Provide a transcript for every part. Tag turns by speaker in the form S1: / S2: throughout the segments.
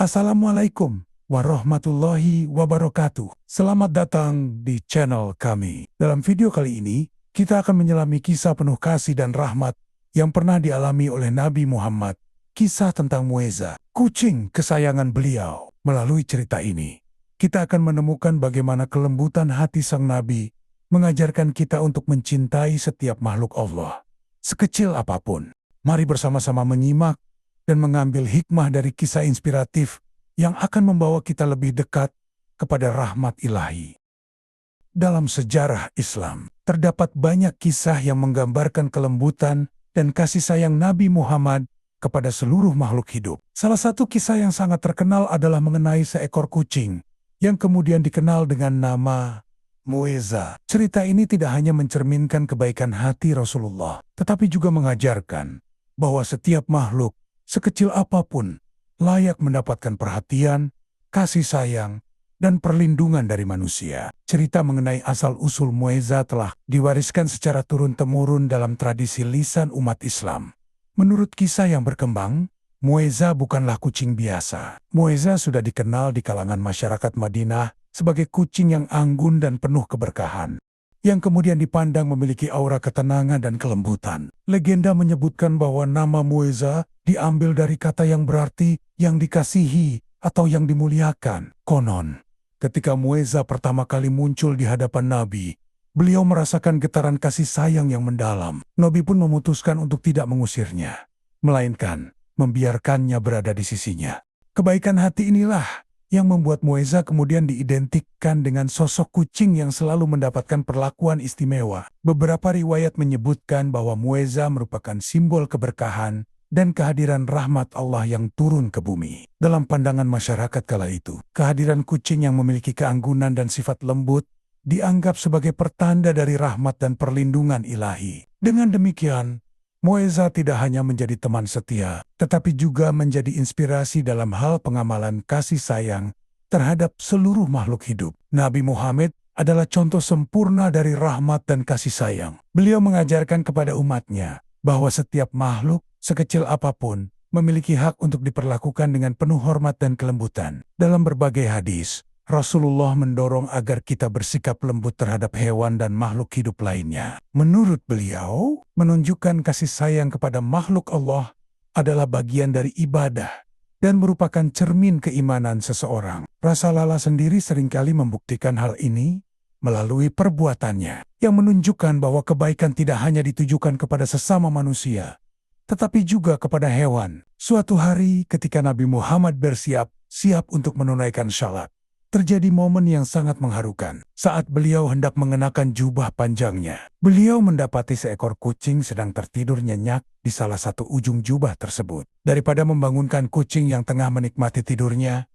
S1: Assalamualaikum warahmatullahi wabarakatuh. Selamat datang di channel kami. Dalam video kali ini, kita akan menyelami kisah penuh kasih dan rahmat yang pernah dialami oleh Nabi Muhammad. Kisah tentang Muezah, kucing kesayangan beliau. Melalui cerita ini, kita akan menemukan bagaimana kelembutan hati sang Nabi mengajarkan kita untuk mencintai setiap makhluk Allah, sekecil apapun. Mari bersama-sama menyimak dan mengambil hikmah dari kisah inspiratif yang akan membawa kita lebih dekat kepada rahmat ilahi. Dalam sejarah Islam, terdapat banyak kisah yang menggambarkan kelembutan dan kasih sayang Nabi Muhammad kepada seluruh makhluk hidup. Salah satu kisah yang sangat terkenal adalah mengenai seekor kucing yang kemudian dikenal dengan nama Muezah. Cerita ini tidak hanya mencerminkan kebaikan hati Rasulullah, tetapi juga mengajarkan bahwa setiap makhluk, sekecil apapun, layak mendapatkan perhatian, kasih sayang, dan perlindungan dari manusia. Cerita mengenai asal-usul Muezah telah diwariskan secara turun-temurun dalam tradisi lisan umat Islam. Menurut kisah yang berkembang, Muezah bukanlah kucing biasa. Muezah sudah dikenal di kalangan masyarakat Madinah sebagai kucing yang anggun dan penuh keberkahan, yang kemudian dipandang memiliki aura ketenangan dan kelembutan. Legenda menyebutkan bahwa nama Muezah diambil dari kata yang berarti yang dikasihi atau yang dimuliakan. Konon, ketika Muezah pertama kali muncul di hadapan Nabi, beliau merasakan getaran kasih sayang yang mendalam. Nabi pun memutuskan untuk tidak mengusirnya, melainkan membiarkannya berada di sisinya. Kebaikan hati inilah yang membuat Muezah kemudian diidentikan dengan sosok kucing yang selalu mendapatkan perlakuan istimewa. Beberapa riwayat menyebutkan bahwa Muezah merupakan simbol keberkahan dan kehadiran rahmat Allah yang turun ke bumi. Dalam pandangan masyarakat kala itu, kehadiran kucing yang memiliki keanggunan dan sifat lembut dianggap sebagai pertanda dari rahmat dan perlindungan ilahi. Dengan demikian, Muezah tidak hanya menjadi teman setia, tetapi juga menjadi inspirasi dalam hal pengamalan kasih sayang terhadap seluruh makhluk hidup. Nabi Muhammad adalah contoh sempurna dari rahmat dan kasih sayang. Beliau mengajarkan kepada umatnya bahwa setiap makhluk, sekecil apapun, memiliki hak untuk diperlakukan dengan penuh hormat dan kelembutan. Dalam berbagai hadis, Rasulullah mendorong agar kita bersikap lembut terhadap hewan dan makhluk hidup lainnya. Menurut beliau, menunjukkan kasih sayang kepada makhluk Allah adalah bagian dari ibadah dan merupakan cermin keimanan seseorang. Rasulullah sendiri seringkali membuktikan hal ini melalui perbuatannya, yang menunjukkan bahwa kebaikan tidak hanya ditujukan kepada sesama manusia, tetapi juga kepada hewan. Suatu hari ketika Nabi Muhammad siap untuk menunaikan syalat, terjadi momen yang sangat mengharukan. Saat beliau hendak mengenakan jubah panjangnya, beliau mendapati seekor kucing sedang tertidur nyenyak di salah satu ujung jubah tersebut. Daripada membangunkan kucing yang tengah menikmati tidurnya,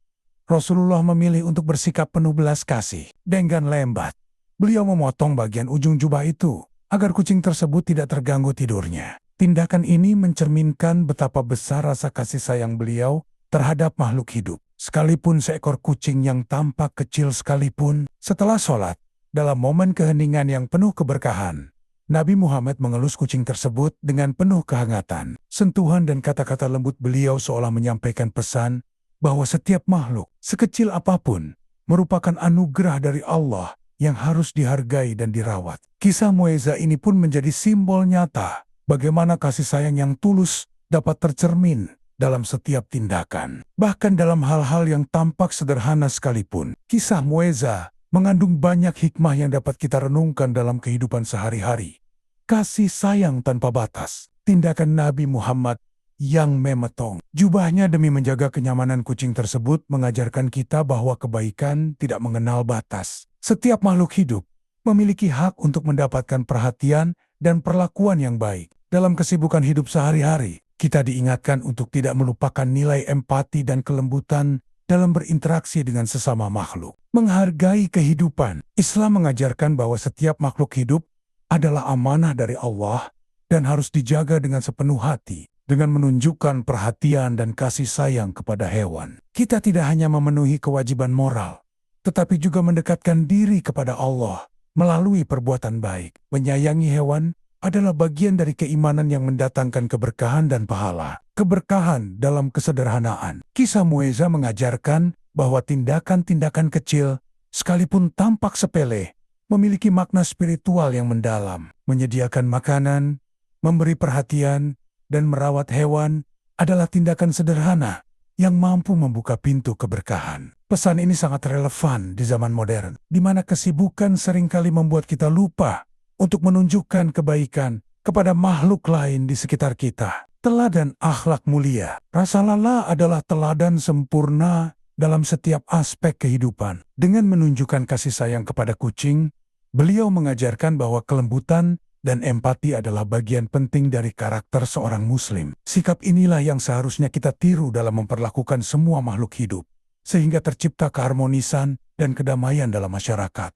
S1: Rasulullah memilih untuk bersikap penuh belas kasih. Dengan lembat, beliau memotong bagian ujung jubah itu agar kucing tersebut tidak terganggu tidurnya. Tindakan ini mencerminkan betapa besar rasa kasih sayang beliau terhadap makhluk hidup. Sekalipun seekor kucing yang tampak kecil sekalipun, setelah sholat, dalam momen keheningan yang penuh keberkahan, Nabi Muhammad mengelus kucing tersebut dengan penuh kehangatan. Sentuhan dan kata-kata lembut beliau seolah menyampaikan pesan bahwa setiap makhluk, sekecil apapun, merupakan anugerah dari Allah yang harus dihargai dan dirawat. Kisah Muezah ini pun menjadi simbol nyata bagaimana kasih sayang yang tulus dapat tercermin dalam setiap tindakan. Bahkan dalam hal-hal yang tampak sederhana sekalipun, kisah Muezah mengandung banyak hikmah yang dapat kita renungkan dalam kehidupan sehari-hari. Kasih sayang tanpa batas, tindakan Nabi Muhammad yang memetong jubahnya demi menjaga kenyamanan kucing tersebut mengajarkan kita bahwa kebaikan tidak mengenal batas. Setiap makhluk hidup memiliki hak untuk mendapatkan perhatian dan perlakuan yang baik. Dalam kesibukan hidup sehari-hari, kita diingatkan untuk tidak melupakan nilai empati dan kelembutan dalam berinteraksi dengan sesama makhluk. Menghargai kehidupan. Islam mengajarkan bahwa setiap makhluk hidup adalah amanah dari Allah dan harus dijaga dengan sepenuh hati. Dengan menunjukkan perhatian dan kasih sayang kepada hewan, kita tidak hanya memenuhi kewajiban moral, tetapi juga mendekatkan diri kepada Allah melalui perbuatan baik. Menyayangi hewan adalah bagian dari keimanan yang mendatangkan keberkahan dan pahala. keberkahan dalam kesederhanaan. Kisah Mueza mengajarkan bahwa tindakan-tindakan kecil, sekalipun tampak sepele, memiliki makna spiritual yang mendalam. Menyediakan makanan, memberi perhatian, dan merawat hewan adalah tindakan sederhana yang mampu membuka pintu keberkahan. Pesan ini sangat relevan di zaman modern, di mana kesibukan seringkali membuat kita lupa untuk menunjukkan kebaikan kepada makhluk lain di sekitar kita. Teladan akhlak mulia. Rasulullah adalah teladan sempurna dalam setiap aspek kehidupan. Dengan menunjukkan kasih sayang kepada kucing, beliau mengajarkan bahwa kelembutan dan empati adalah bagian penting dari karakter seorang muslim. Sikap inilah yang seharusnya kita tiru dalam memperlakukan semua makhluk hidup, sehingga tercipta keharmonisan dan kedamaian dalam masyarakat.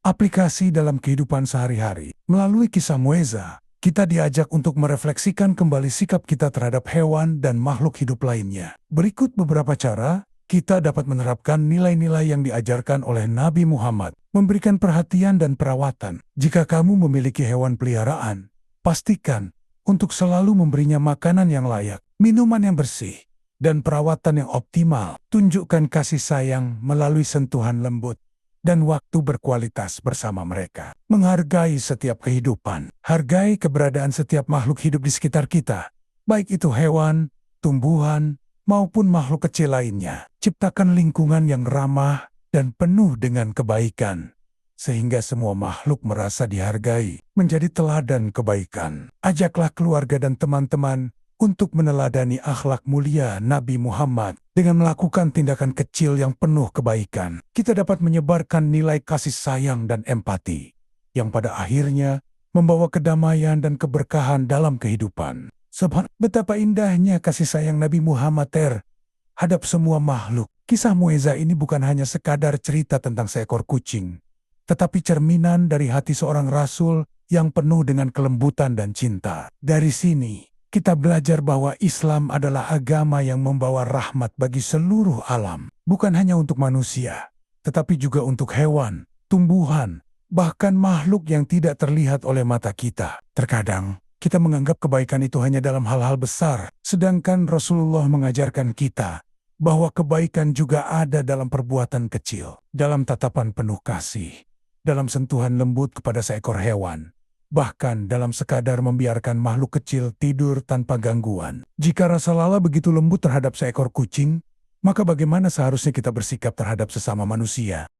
S1: Aplikasi dalam kehidupan sehari-hari. Melalui kisah Mueza, kita diajak untuk merefleksikan kembali sikap kita terhadap hewan dan makhluk hidup lainnya. Berikut beberapa cara kita dapat menerapkan nilai-nilai yang diajarkan oleh Nabi Muhammad. Memberikan perhatian dan perawatan. Jika kamu memiliki hewan peliharaan, pastikan untuk selalu memberinya makanan yang layak, minuman yang bersih, dan perawatan yang optimal. Tunjukkan kasih sayang melalui sentuhan lembut dan waktu berkualitas bersama mereka. Menghargai setiap kehidupan. Hargai keberadaan setiap makhluk hidup di sekitar kita, baik itu hewan, tumbuhan, maupun makhluk kecil lainnya. Ciptakan lingkungan yang ramah dan penuh dengan kebaikan, sehingga semua makhluk merasa dihargai. Menjadi teladan kebaikan. Ajaklah keluarga dan teman-teman untuk meneladani akhlak mulia Nabi Muhammad dengan melakukan tindakan kecil yang penuh kebaikan. Kita dapat menyebarkan nilai kasih sayang dan empati, yang pada akhirnya membawa kedamaian dan keberkahan dalam kehidupan. Sebab betapa indahnya kasih sayang Nabi Muhammad terhadap semua makhluk. Kisah Mueza ini bukan hanya sekadar cerita tentang seekor kucing, tetapi cerminan dari hati seorang rasul yang penuh dengan kelembutan dan cinta. Dari sini, kita belajar bahwa Islam adalah agama yang membawa rahmat bagi seluruh alam. Bukan hanya untuk manusia, tetapi juga untuk hewan, tumbuhan, bahkan makhluk yang tidak terlihat oleh mata kita. Terkadang, kita menganggap kebaikan itu hanya dalam hal-hal besar, sedangkan Rasulullah mengajarkan kita bahwa kebaikan juga ada dalam perbuatan kecil, dalam tatapan penuh kasih, dalam sentuhan lembut kepada seekor hewan, bahkan dalam sekadar membiarkan makhluk kecil tidur tanpa gangguan. Jika Rasulullah begitu lembut terhadap seekor kucing, maka bagaimana seharusnya kita bersikap terhadap sesama manusia?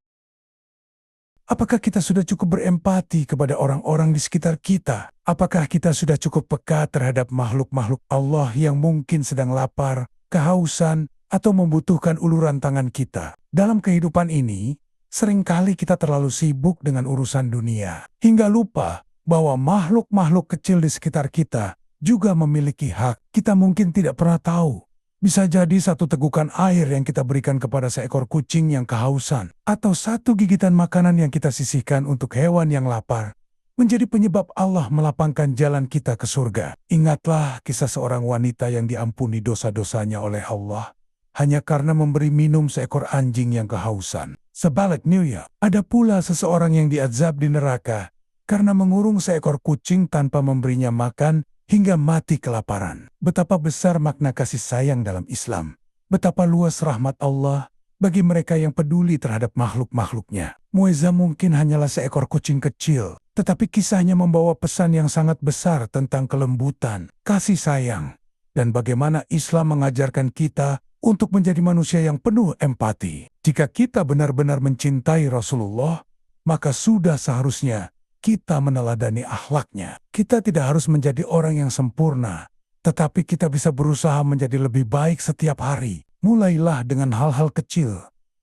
S1: Apakah kita sudah cukup berempati kepada orang-orang di sekitar kita? Apakah kita sudah cukup peka terhadap makhluk-makhluk Allah yang mungkin sedang lapar, kehausan, atau membutuhkan uluran tangan kita? Dalam kehidupan ini, seringkali kita terlalu sibuk dengan urusan dunia, hingga lupa bahwa makhluk-makhluk kecil di sekitar kita juga memiliki hak. Kita mungkin tidak pernah tahu. Bisa jadi satu tegukan air yang kita berikan kepada seekor kucing yang kehausan, atau satu gigitan makanan yang kita sisihkan untuk hewan yang lapar, menjadi penyebab Allah melapangkan jalan kita ke surga. Ingatlah kisah seorang wanita yang diampuni dosa-dosanya oleh Allah hanya karena memberi minum seekor anjing yang kehausan. Sebaliknya, ada pula seseorang yang diazab di neraka karena mengurung seekor kucing tanpa memberinya makan hingga mati kelaparan. Betapa besar makna kasih sayang dalam Islam. Betapa luas rahmat Allah bagi mereka yang peduli terhadap makhluk-makhluknya. Mueza mungkin hanyalah seekor kucing kecil, tetapi kisahnya membawa pesan yang sangat besar tentang kelembutan, kasih sayang, dan bagaimana Islam mengajarkan kita untuk menjadi manusia yang penuh empati. Jika kita benar-benar mencintai Rasulullah, maka sudah seharusnya kita meneladani akhlaknya. Kita tidak harus menjadi orang yang sempurna, tetapi kita bisa berusaha menjadi lebih baik setiap hari. Mulailah dengan hal-hal kecil.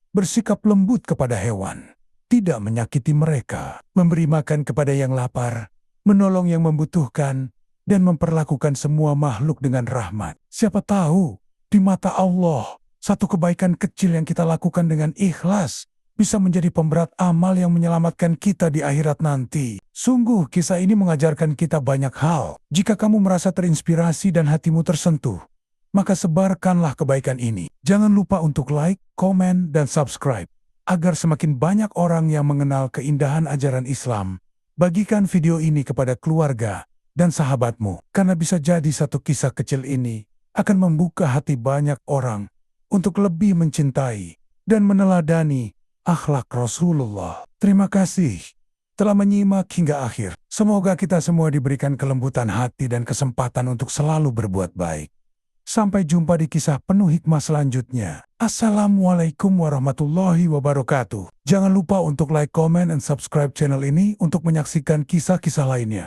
S1: Bersikap lembut kepada hewan, tidak menyakiti mereka, memberi makan kepada yang lapar, menolong yang membutuhkan, dan memperlakukan semua makhluk dengan rahmat. Siapa tahu, di mata Allah, satu kebaikan kecil yang kita lakukan dengan ikhlas bisa menjadi pemberat amal yang menyelamatkan kita di akhirat nanti. Sungguh, kisah ini mengajarkan kita banyak hal. Jika kamu merasa terinspirasi dan hatimu tersentuh, maka sebarkanlah kebaikan ini. Jangan lupa untuk like, komen, dan subscribe, agar semakin banyak orang yang mengenal keindahan ajaran Islam. Bagikan video ini kepada keluarga dan sahabatmu. Karena bisa jadi satu kisah kecil ini akan membuka hati banyak orang untuk lebih mencintai dan meneladani akhlak Rasulullah. Terima kasih telah menyimak hingga akhir. Semoga kita semua diberikan kelembutan hati dan kesempatan untuk selalu berbuat baik. Sampai jumpa di kisah penuh hikmah selanjutnya. Assalamualaikum warahmatullahi wabarakatuh. Jangan lupa untuk like, comment, dan subscribe channel ini untuk menyaksikan kisah-kisah lainnya.